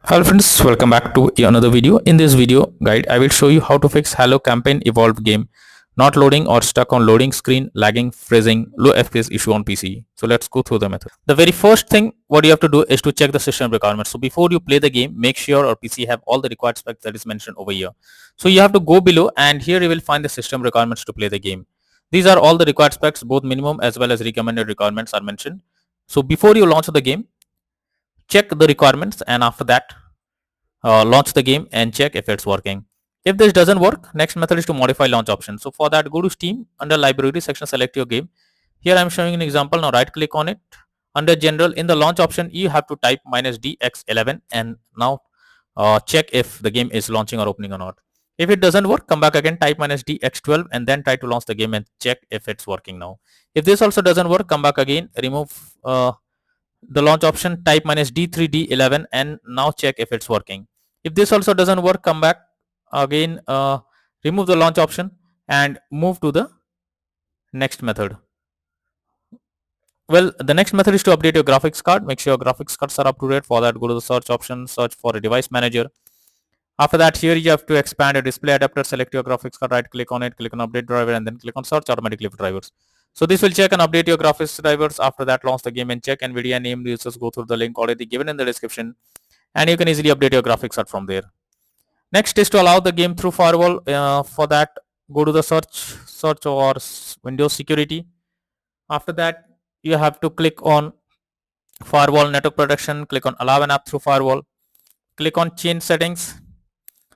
Hello friends, welcome back to another video. In this video guide, I will show you how to fix Hello Campaign Evolved game not loading or stuck on loading screen, lagging, freezing, low FPS issue on PC. So let's go through the method. The very first thing what you have to do is to check the system requirements. So before you play the game, make sure your PC have all the required specs that is mentioned over here. So you have to go below and here you will find the system requirements to play the game. These are all the required specs, both minimum as well as recommended requirements are mentioned. So before you launch the game, check the requirements and after that launch the game and check if it's working. If this doesn't work, next method is to modify launch option. So for that, go to Steam, under library section, select your game. Here I'm showing an example. Now right click on it. Under general, in the launch option, you have to type -dx11 and now check if the game is launching or opening or not. If it doesn't work, come back again, type -dx12 and then try to launch the game and check if it's working now. If this also doesn't work, come back again, remove the launch option, type -d3d11 and now check if it's working. If this also doesn't work, come back again, remove the launch option and move to the next method. Well, the next method is to update your graphics card. Make sure your graphics cards are up to date. For that, go to the search option, search for a device manager. After that, here you have to expand a display adapter, select your graphics card, right click on it, click on update driver and then click on search automatically for drivers. So this will check and update your graphics drivers. After that, launch the game and check NVIDIA named users, go through the link already given in the description and you can easily update your graphics card from there. Next is to allow the game through firewall. For that, go to the search or Windows security. After that, you have to click on firewall network protection, click on allow an app through firewall, click on change settings.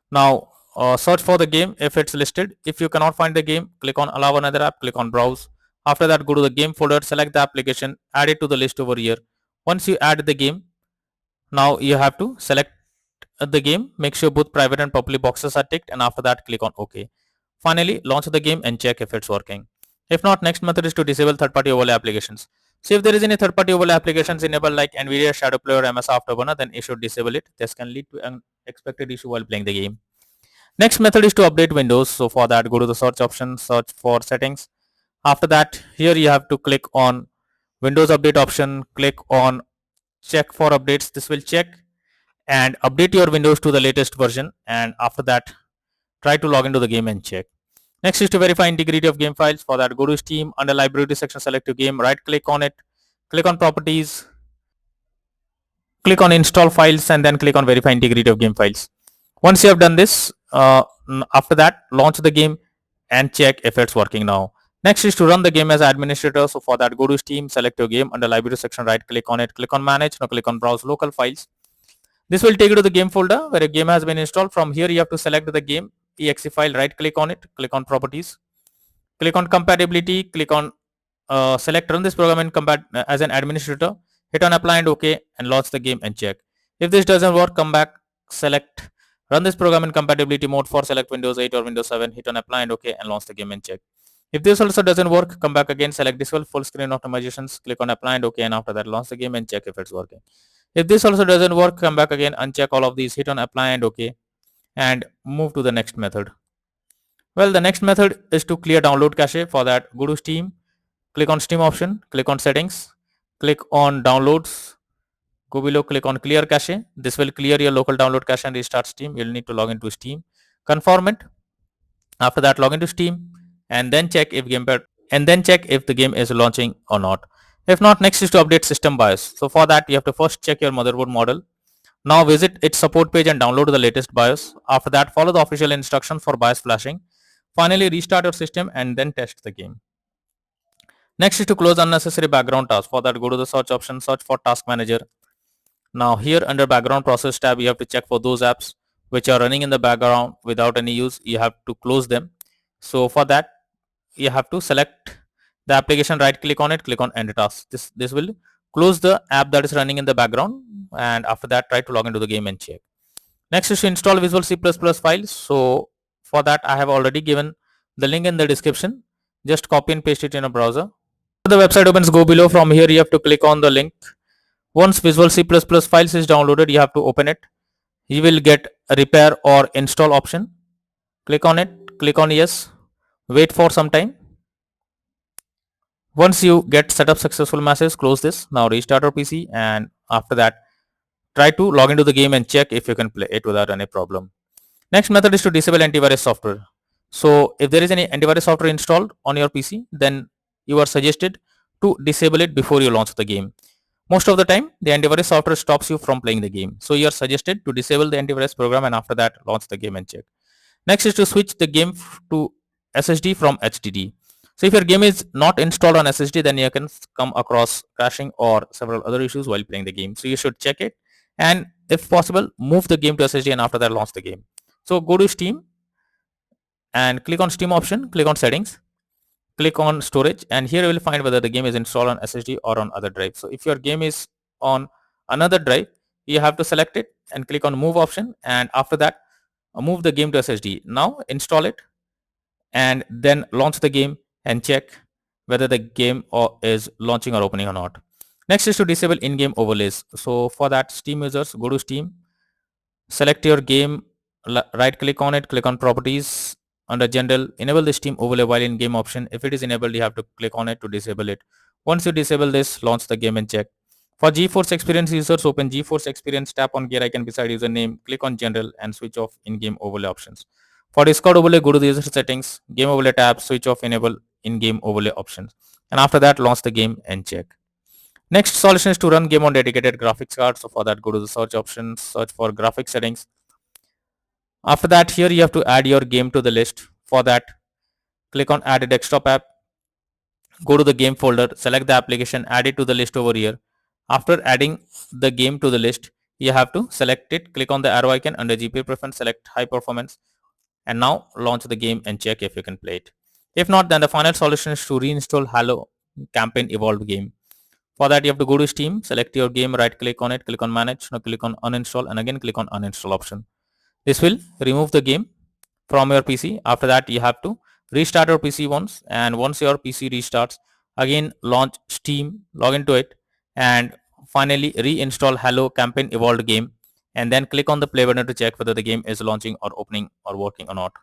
Now search for the game if it's listed. If you cannot find the game, click on allow another app, click on browse. After that, go to the game folder, select the application, add it to the list over here. Once you add the game, now you have to select the game, make sure both private and public boxes are ticked and after that click on OK. Finally, launch the game and check if it's working. If not, next method is to disable third-party overlay applications. So if there is any third-party overlay applications enabled like NVIDIA Shadow Player or MS Afterburner, then you should disable it. This can lead to an unexpected issue while playing the game. Next method is to update Windows. So for that, go to the search option, search for settings. After that, here you have to click on Windows Update option, click on check for updates. This will check and update your Windows to the latest version and after that, try to log into the game and check. Next is to verify integrity of game files. For that, go to Steam, under library section, select your game, right click on it, click on properties, click on install files and then click on verify integrity of game files. Once you have done this, after that, launch the game and check if it's working now. Next is to run the game as administrator. So for that, go to Steam, select your game, under library section, right click on it, click on manage, now click on browse local files. This will take you to the game folder where a game has been installed. From here you have to select the game exe file, right click on it, click on properties, click on compatibility, click on select run this program and as an administrator, hit on apply and OK and launch the game and check. If this doesn't work, come back, select run this program in compatibility mode for select Windows 8 or Windows 7, hit on apply and OK and launch the game and check. If this also doesn't work, come back again, select disable full screen optimizations, click on apply and OK and after that launch the game and check if it's working. If this also doesn't work, come back again, uncheck all of these, hit on apply and OK and move to the next method. Well, the next method is to clear download cache. For that, go to Steam, click on Steam option, click on settings, click on downloads, go below, click on clear cache. This will clear your local download cache and restart Steam. You'll need to log into Steam, confirm it. After that, log into Steam and then check if the game is launching or not. If not, next is to update system BIOS. So for that, you have to first check your motherboard model. Now visit its support page and download the latest BIOS. After that, follow the official instructions for BIOS flashing. Finally, restart your system and then test the game. Next is to close unnecessary background tasks. For that, go to the search option, search for task manager. Now here under background process tab, you have to check for those apps which are running in the background without any use. You have to close them. So for that, you have to select the application, right click on it, click on end task. This will close the app that is running in the background and after that try to log into the game and check. Next is to install Visual C++ files. So for that, I have already given the link in the description. Just copy and paste it in a browser. The website opens, go below. From here you have to click on the link. Once Visual C++ files is downloaded, you have to open it. You will get a repair or install option. Click on it, click on yes, wait for some time. Once you get setup successful message, close this. Now restart your PC and after that try to log into the game and check if you can play it without any problem. Next method is to disable antivirus software. So if there is any antivirus software installed on your PC, then you are suggested to disable it before you launch the game. Most of the time, the antivirus software stops you from playing the game. So you are suggested to disable the antivirus program and after that launch the game and check. Next is to switch the game to SSD from HDD. So if your game is not installed on SSD, then you can come across crashing or several other issues while playing the game. So you should check it and if possible, move the game to SSD and after that launch the game. So go to Steam and click on Steam option, click on settings, click on storage, and here you will find whether the game is installed on SSD or on other drive. So if your game is on another drive, you have to select it and click on move option, and after that move the game to SSD. Now install it and then launch the game and check whether the game is launching or opening or not. Next is to disable in-game overlays. So for that, Steam users, go to Steam, select your game, right click on it, click on properties, under general, enable the Steam overlay while in game option. If it is enabled, you have to click on it to disable it. Once you disable this, launch the game and check. For GeForce Experience users, open GeForce Experience, tap on gear icon beside username, click on general and switch off in-game overlay options. For Discord overlay, go to the user settings, game overlay tab, switch off enable in-game overlay options. And after that, launch the game and check. Next solution is to run game on dedicated graphics card. So for that, go to the search options, search for graphics settings. After that, here you have to add your game to the list. For that, click on add a desktop app, go to the game folder, select the application, add it to the list over here. After adding the game to the list, you have to select it, click on the arrow icon under GPU preference, select high performance, and now launch the game and check if you can play it. If not, then the final solution is to reinstall Halo Campaign Evolved game. For that, you have to go to Steam, select your game, right click on it, click on manage, now click on uninstall and again click on uninstall option. This will remove the game from your PC. After that, you have to restart your PC once, and once your PC restarts, again launch Steam, log into it, and finally reinstall Halo Campaign Evolved game, and then click on the play button to check whether the game is launching or opening or working or not.